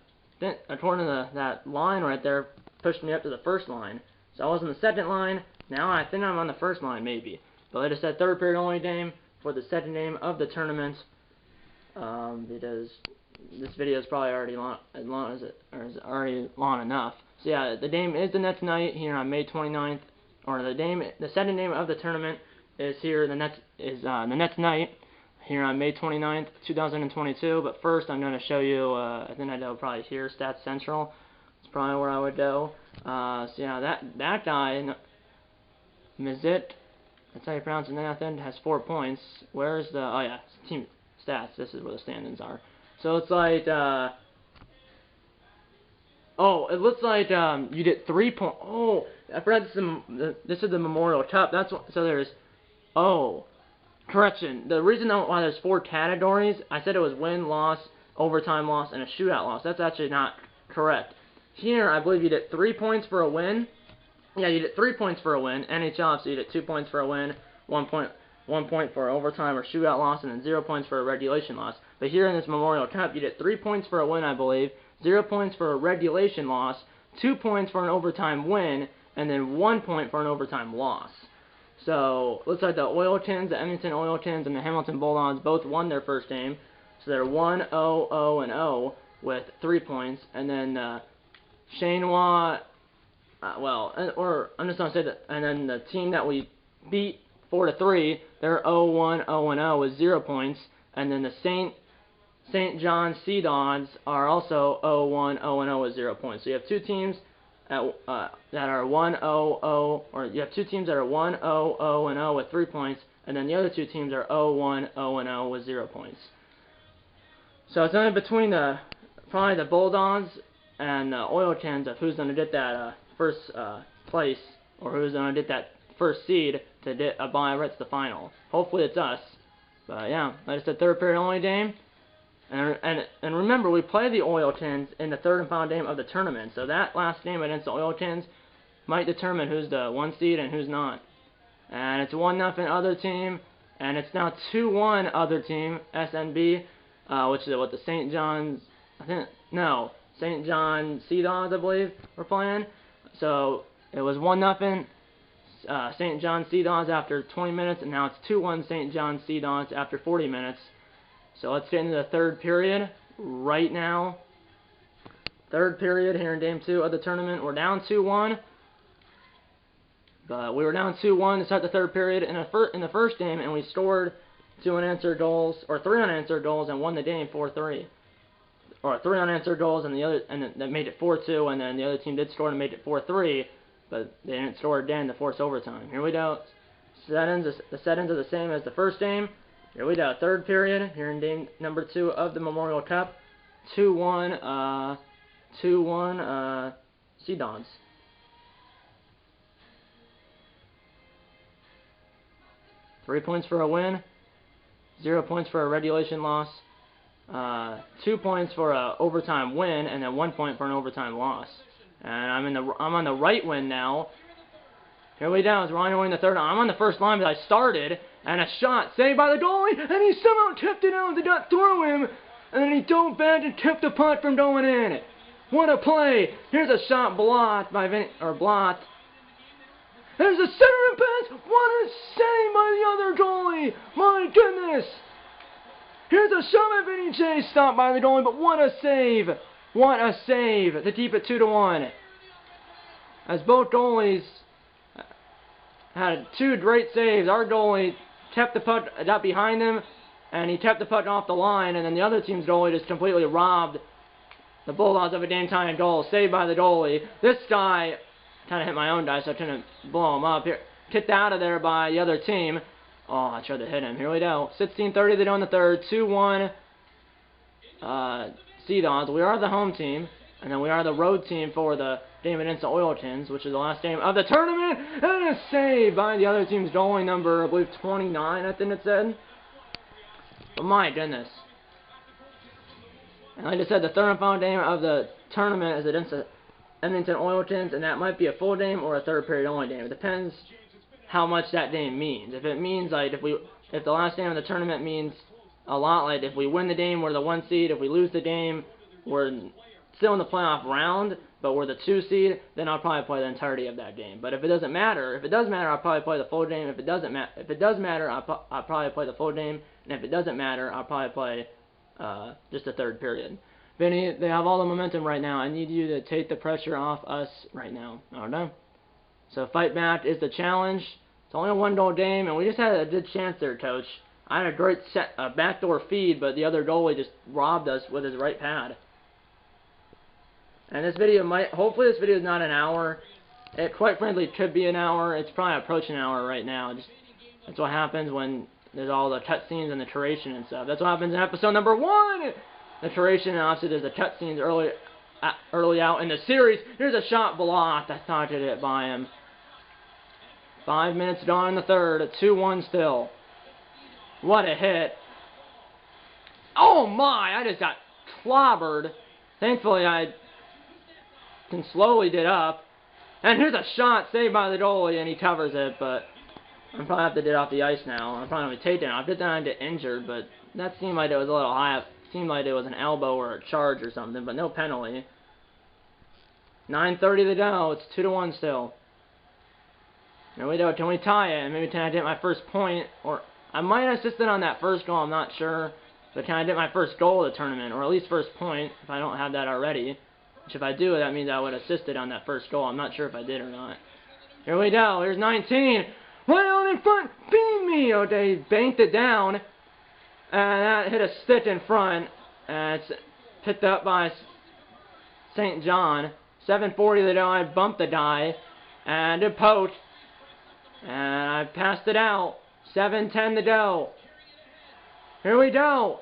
according to that line right there, pushed me up to the first line. So I was on the second line. Now I think I'm on the first line, maybe. But like I said, third period only game for the second game of the tournament. because this video is probably already is already long enough. So yeah, the name is the Nets Night here on May 29th, or the second name of the tournament is here. The Nets Night here on May 29th, 2022. But first, I'm going to show you. I think I'll probably here Stats Central. It's probably where I would go. So yeah, that guy, Mizit, that's how you pronounce his name, has 4 points. Where's the, oh yeah, team stats. This is where the standings are. So it's like, oh, it looks like you did 3 points. Oh, I forgot this is the Memorial Cup. That's what, so there's, oh, correction. The reason why there's 4 categories, I said it was win, loss, overtime loss, and a shootout loss. That's actually not correct. Here, I believe you did 3 points for a win. Yeah, you did 3 points for a win. NHL, so you did 2 points for a win, 1 point for overtime or shootout loss, and then 0 points for a regulation loss. But here in this Memorial Cup, you did 3 points for a win, I believe, 0 points for a regulation loss, 2 points for an overtime win, and then 1 point for an overtime loss. So, looks like the Oiltons, the Edmonton Oiltons, and the Hamilton Bulldogs both won their first game. So they're 1-0-0-0 with 3 points. And then Chanois, or I'm just going to say that, and then the team that we beat 4-3, they're 0-1-0-0 with 0 points. And then the St. John Sea Dogs are also 0-1-0-0 with 0 points. So you have two teams that are 1-0-0, or you have two teams that are 1-0-0-0 with 3 points, and then the other two teams are 0-1-0-0 with 0 points. So it's only between probably the Bulldogs and the Oiltons of who's going to get that first place, or who's going to get that first seed to get a bye right to the final. Hopefully it's us. But yeah, like I said, third period only game. And remember, we play the Oiltons in the third and final game of the tournament. So that last game against the Oiltons might determine who's the 1 seed and who's not. And it's 1-0 other team, and it's now 2-1 other team, SNB, which is what the St. John's, St. John Sea Dogs, I believe, were playing. So it was 1-0 St. John Sea Dogs after 20 minutes, and now it's 2-1 St. John Sea Dogs after 40 minutes. So let's get into the third period right now. Third period here in Game 2 of the tournament. We're down 2-1. But we were down 2-1 to start the third period in the first game, and we scored 2 unanswered goals, or 3 unanswered goals, and won the game 4-3. Or 3 unanswered goals, and that made it 4-2, and then the other team did score and made it 4-3, but they didn't score again to force overtime. Here we go. The settings are the same as the first game. Here we go, third period, here in game number 2 of the Memorial Cup. 2-1, Sea Dogs. Three points for a win, 0 points for a regulation loss, 2 points for a overtime win, and then 1 point for an overtime loss. And I'm on the right win now. Here we go, as we're on the third. I'm on the first line, but I started, and a shot saved by the goalie, and he somehow tipped it out. They got through him, and then he dove back and tipped the punt from going in. What a play! Here's a shot blocked by blocked. There's a center pass. What a save by the other goalie! My goodness! Here's a shot by Vinny J, stopped by the goalie, but what a save! What a save to keep it 2-1. As both goalies had 2 great saves. Our goalie kept the puck, got behind him, and he kept the puck off the line, and then the other team's goalie just completely robbed the Bulldogs of a game-tying goal, saved by the goalie. This guy kind of hit my own guy, so I couldn't blow him up. Here, kicked out of there by the other team. Oh, I tried to hit him. Here we go. 16:30 they go in the third. 2-1 Sea Dogs. We are the home team, and then we are the road team for the game against the Oiltons, which is the last game of the tournament, and a save by the other team's goalie, number, I believe, 29, I think it said. But my goodness. And like I said, the third and final game of the tournament is against the Edmonton Oiltons, and that might be a full game or a third period only game. It depends how much that game means. If it means, like, if the last game of the tournament means a lot, like if we win the game, we're the 1 seed. If we lose the game, we're still in the playoff round, but we're the 2 seed, then I'll probably play the entirety of that game. But if it does matter, I'll probably play the full game. If it does matter, I'll probably play the full game. And if it doesn't matter, I'll probably play just the third period. Vinny, they have all the momentum right now. I need you to take the pressure off us right now. Alright? So fight back is the challenge. It's only a 1-goal game, and we just had a good chance there, Coach. I had a great backdoor feed, but the other goalie just robbed us with his right pad. And this video hopefully this video is not an hour. It quite frankly could be an hour. It's probably approaching an hour right now. That's what happens when there's all the cutscenes and the curation and stuff. That's what happens in episode number 1. The curation, and obviously there's the cutscenes early out in the series. Here's a shot blocked. I thought I did it by him. 5 minutes gone in the third. At 2-1 still. What a hit. Oh my, I just got clobbered. Thankfully I can slowly get up. And here's a shot saved by the goalie, and he covers it, but I'm probably have to get off the ice now. I'm probably going to take it. I did not get injured, but that seemed like it was a little high. It seemed like it was an elbow or a charge or something, but no penalty. 9:30 to go. It's 2-1 still. There we go. Can we tie it? And maybe can I get my first point? Or I might have assisted on that first goal. I'm not sure. But can I get my first goal of the tournament? Or at least first point, if I don't have that already. Which if I do, that means I would have assisted on that first goal. I'm not sure if I did or not. Here we go. Here's 19. Right on in front. Beat me. Okay, he banked it down. And that hit a stick in front. And it's picked up by St. John. 7:40 to go. I bumped the die. And it poked. And I passed it out. 7:10 to go. Here we go.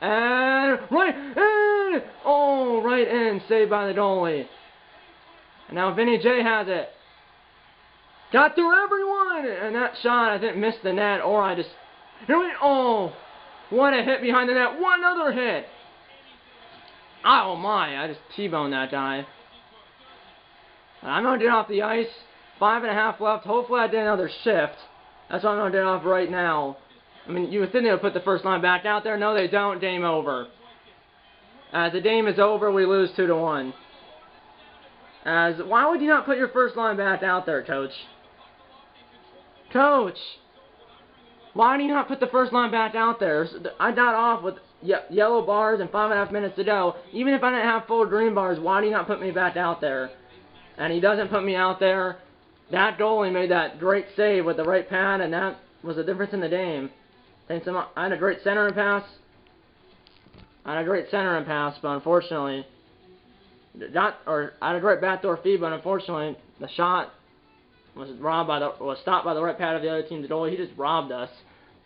And right in. Oh, right in. Saved by the goalie. And now Vinny J has it. Got through everyone. And that shot, I think, missed the net. Or I just... Here we... Oh, what a hit behind the net. One other hit. Oh, my. I just T-boned that guy. I'm going to get off the ice. 5.5 left. Hopefully I did another shift. That's what I'm going to get off right now. I mean, you would think they would put the first line back out there. No, they don't. Game over. As the game is over, we lose 2-1. Why would you not put your first line back out there, Coach? Coach! Why do you not put the first line back out there? I got off with yellow bars and 5.5 minutes to go. Even if I didn't have full green bars, why do you not put me back out there? And he doesn't put me out there. That goalie made that great save with the right pad, and that was the difference in the game. I had a great centering pass. But unfortunately, I had a great backdoor feed, but unfortunately, the shot was stopped by the right pad of the other team's goalie. He just robbed us.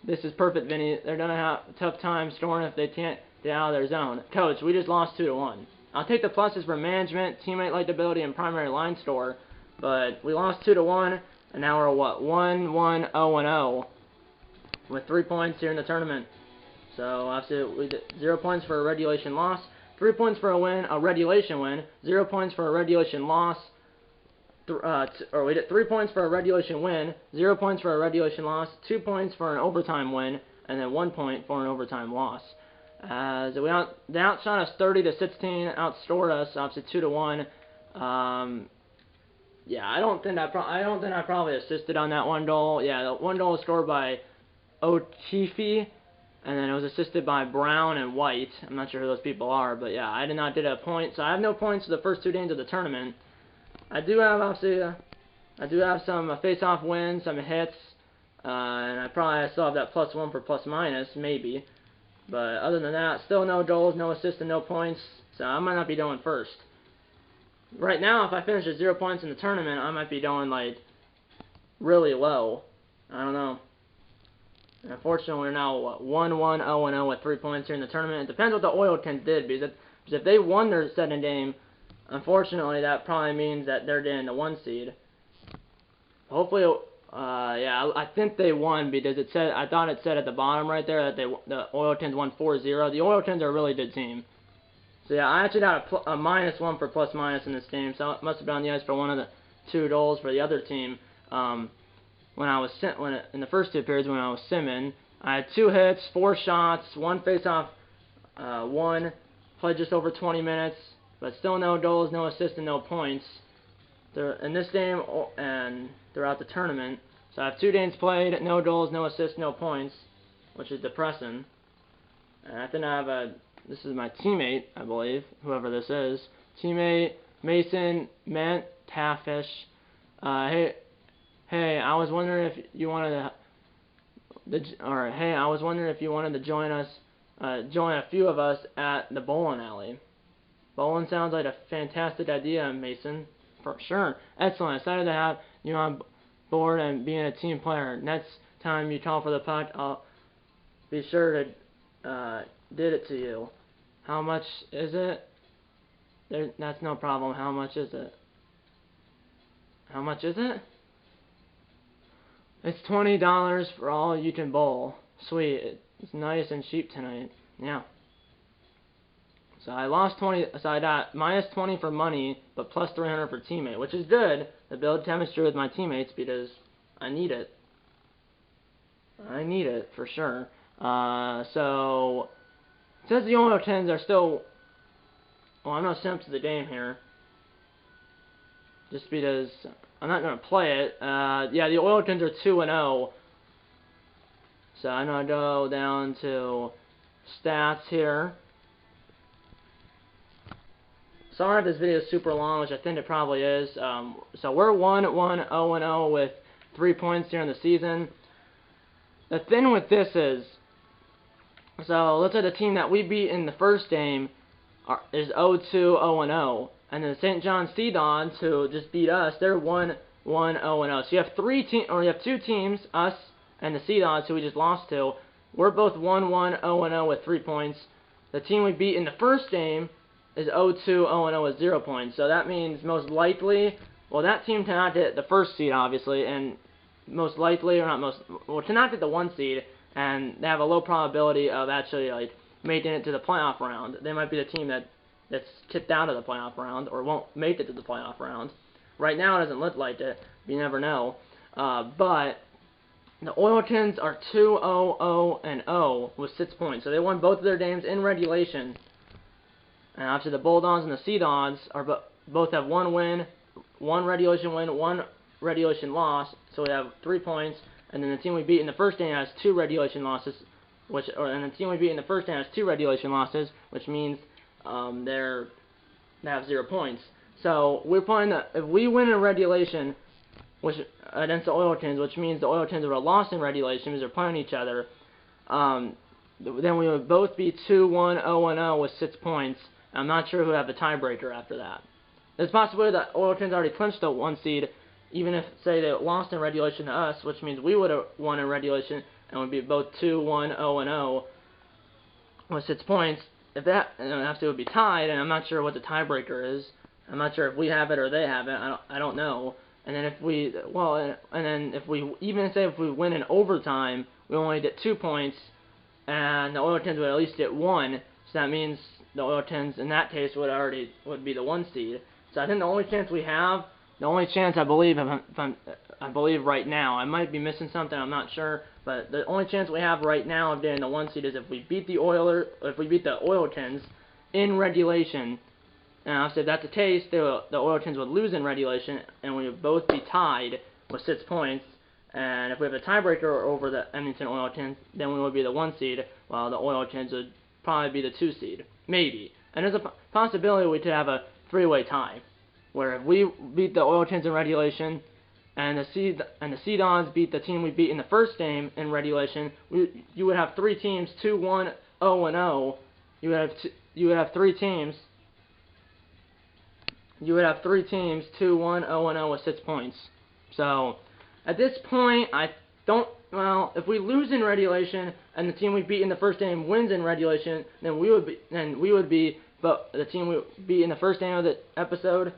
This is perfect, Vinny. They're gonna have a tough time scoring if they can't get out of their zone. Coach, we just lost 2-1. I'll take the pluses for management, teammate likability, and primary line score. But we lost 2-1, and now we're what? 1-1-0-0 with 3 points here in the tournament. So obviously we did 0 points for a regulation loss, 3 points for a regulation win, 0 points for a regulation loss. Or we did 3 points for a regulation win, 0 points for a regulation loss, 2 points for an overtime win, and then 1 point for an overtime loss. They outshot us 30-16, outscored us obviously 2-1. Yeah, I don't think I probably assisted on that one goal. Yeah, the one goal was scored by O'Keefe, and then it was assisted by Brown and White. I'm not sure who those people are, but yeah, I did not get a point, so I have no points for the first 2 games of the tournament. I do have some face-off wins, some hits, and I still have that +1 for plus-minus, maybe. But other than that, still no goals, no assists, and no points, so I might not be going first. Right now, if I finish at 0 points in the tournament, I might be going, like, really low. I don't know. And unfortunately, we're now, what, 1-1-0-0 with 3 points here in the tournament. It depends what the Oilkins did, because if they won their second game, unfortunately, that probably means that they're getting the 1 seed. Hopefully, yeah, I think they won, because I thought it said at the bottom right there that the Oilkins won 4-0. The Oilkins are a really good team. So yeah, I actually got a -1 for plus-minus in this game, so it must have been on the ice for one of the 2 goals for the other team. In the first 2 periods when I was simming, I had 2 hits, 4 shots, 1 face-off, 1. Played just over 20 minutes, but still no goals, no assists, and no points. In this game and throughout the tournament, so I have 2 games played, no goals, no assists, no points, which is depressing. And I think I have this is my teammate, I believe, whoever this is. Teammate Mason Mantafish. Hey, I was wondering if you wanted hey, I was wondering if you wanted to join us, join a few of us at the bowling alley. Bowling sounds like a fantastic idea, Mason. For sure. Excellent. Excited to have you on board and being a team player. Next time you call for the puck, I'll be sure to did it to you. How much is it? That's no problem. How much is it? How much is it? It's $20 for all you can bowl. Sweet. It's nice and cheap tonight. Yeah. So I lost 20. So I got minus 20 for money, but plus 300 for teammate, which is good to build chemistry with my teammates because I need it. I need it for sure. So since the Oiltons are still, well, I'm not sent to the game here, just because I'm not gonna play it. Yeah, the Oiltons are 2-0. So I'm gonna go down to stats here. Sorry if this video is super long, which I think it probably is. So we're 1-1, 0-0 with 3 points here in the season. The thing with this is, so let's say the team that we beat in the first game is 0-2, 0-0, and then the St. John Sea Dons, who just beat us, they're 1-1, 0-0. So you have two teams, us and the Sea Dons, who we just lost to. We're both 1-1, 0-0 with 3 points. The team we beat in the first game is 0-2, 0-0 with 0 points. So that means most likely, well, that team cannot get the first seed, obviously, and most likely, or not most, well, cannot get the 1 seed, and they have a low probability of actually, like, making it to the playoff round. They might be the team that's kicked out of the playoff round, or won't make it to the playoff round. Right now, it doesn't look like it. You never know. But the Oiltons are 2-0-0 with 6 points. So they won both of their games in regulation. And obviously the Bulldogs and the Sea Dogs are both have 1 win, 1 regulation win, 1 regulation loss. So we have 3 points. And then the team we beat in the first game has 2 regulation losses, and the team we beat in the first game has 2 regulation losses, which means they have 0 points. So we're playing if we win in regulation, which against the Oiltons, which means the Oiltons would have lost in regulation because they're playing each other. Then we would both be 2-1, 0-0 with 6 points. I'm not sure who would have the tiebreaker after that. There's a possibility that Oiltons already clinched the 1 seed, even if, say, they lost in regulation to us, which means we would have won in regulation and would be both 2-1, 0-0 with 6 points. If that, and after it would be tied, and I'm not sure what the tiebreaker is. I'm not sure if we have it or they have it. I don't know. And then if we, well, and then if we, even say if we win in overtime, we only get 2 points, and the Oiltons would at least get 1. So that means the Oiltons in that case would be the 1 seed. So I think the only chance we have, the only chance I believe, I believe right now, I might be missing something, I'm not sure, but the only chance we have right now of getting the 1 seed is if we beat the Oiltons in regulation. And obviously if that's the case, the Oiltons would lose in regulation, and we would both be tied with 6 points. And if we have a tiebreaker over the Edmonton Oiltons, then we would be the 1 seed, while the Oiltons would probably be the 2 seed. Maybe. And there's a possibility we could have a 3-way tie, where if we beat the Oiltons in regulation, and the Sea Dons beat the team we beat in the first game in regulation, you would have 3 teams, 2-1, 0-0. You would have 3 teams. You would have 3 teams, 2-1, 0-0 with 6 points. So at this point, if we lose in regulation and the team we beat in the first game wins in regulation, then we would be but the team we beat in the first game of the episode,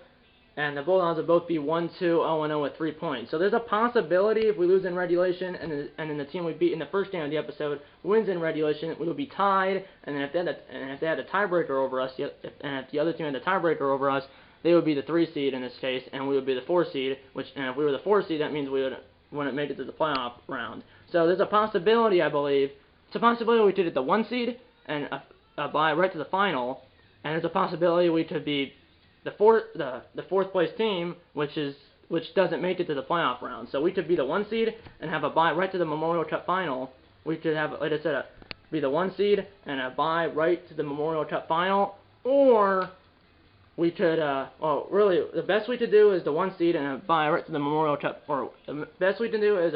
and the Bulldogs would both be 1-2, 0-0 with 3 points. So there's a possibility if we lose in regulation and then the team we beat in the first game of the episode wins in regulation, we would be tied. And then if they had a tiebreaker over us, and if the other team had a tiebreaker over us, they would be the 3 seed in this case, and we would be the 4 seed. And if we were the 4 seed, that means we wouldn't make it to the playoff round. So there's a possibility, I believe. It's a possibility we could get the 1 seed and bye right to the final, and there's a possibility we could be the fourth place team, which doesn't make it to the playoff round. So we could be the 1 seed and have a bye right to the Memorial Cup final. We could have, like I said, be the 1 seed and a bye right to the Memorial Cup final, or we could, well, really, the best we could do is the 1 seed and a bye right to the Memorial Cup, or the best we can do is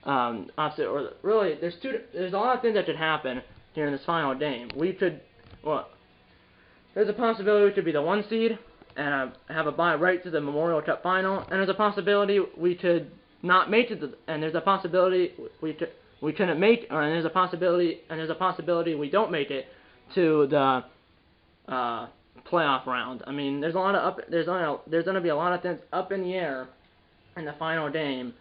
opposite, or really, there's a lot of things that could happen during this final game. We could, well, there's a possibility we could be the 1 seed and have a bye right to the Memorial Cup final, and there's a possibility we could not make it, and there's a possibility we couldn't make, and there's a possibility we don't make it to the playoff round. I mean, there's going to be a lot of things up in the air in the final game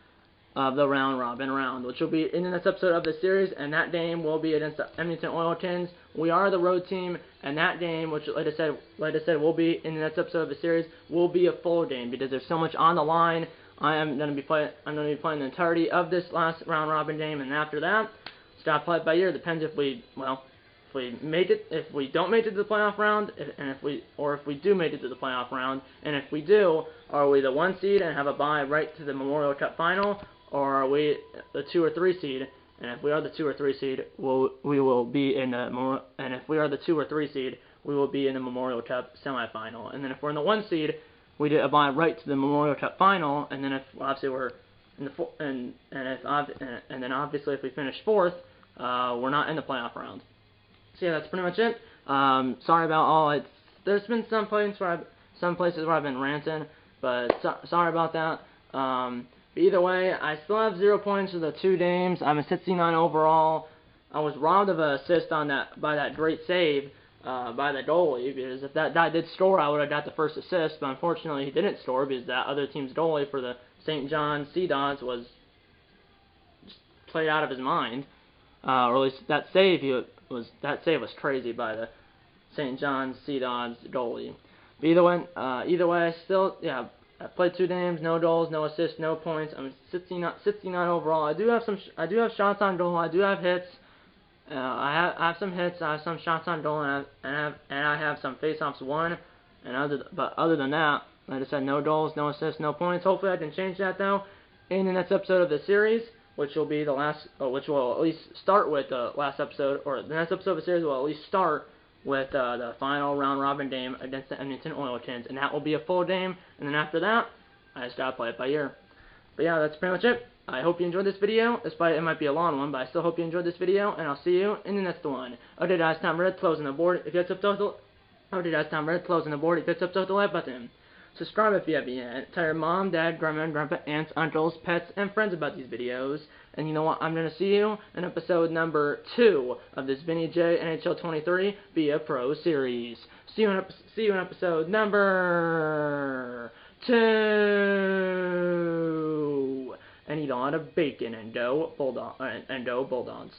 of the round robin round, which will be in the next episode of the series, and that game will be against the Edmonton Oilers. We are the road team, and that game, which like I said, will be in the next episode of the series, will be a full game because there's so much on the line. I'm going to be playing the entirety of this last round robin game, and after that, it's got to play it by ear. Depends if we make it, if we don't make it to the playoff round, if we do make it to the playoff round, and if we do, are we the 1 seed and have a bye right to the Memorial Cup final, or are we the 2 or 3 seed? And if we are the 2 or 3 seed, we will be in the if we are the 2 or 3 seed, we will be in the Memorial Cup semifinal. And then if we're in the 1 seed, we get a bye right to the Memorial Cup final. And then if obviously we're in the and then obviously if we finish 4th, we're not in the playoff round. So yeah, that's pretty much it. Sorry about all. There's been some places where I've been ranting, but sorry about that. But either way, I still have 0 points for the 2 games. I'm a 69 overall. I was robbed of an assist on that by that great save by the goalie, because if that guy did score, I would have got the first assist. But unfortunately, he didn't score because that other team's goalie for the St. John Sea Dogs was just played out of his mind. Or at least that save was crazy by the St. John Sea Dogs goalie. But either way, still, yeah. I played 2 games, no goals, no assists, no points. I'm 69 overall. I do have shots on goal. I do have hits. I have some hits. I have some shots on goal, and I have some faceoffs won. But other than that, like I said, no goals, no assists, no points. Hopefully, I can change that though in the next episode of the series, which will be the last, which will at least start with the last episode, or the next episode of the series will at least start with the final round robin game against the Edmonton Oilers, and that will be a full game. And then after that, I just gotta play it by ear. But yeah, that's pretty much it. I hope you enjoyed this video, despite it might be a long one, but I still hope you enjoyed this video, and I'll see you in the next one. Okay, guys, Tom Red, closing the board. If you have closing the board. If you have the like button. Subscribe if you haven't yet. Tell your mom, dad, grandma, and grandpa, aunts, uncles, pets, and friends about these videos. And you know what? I'm going to see you in episode number 2 of this Vinny J NHL 23 Be a Pro series. See you in episode number 2. And eat a lot of bacon and go Bulldogs.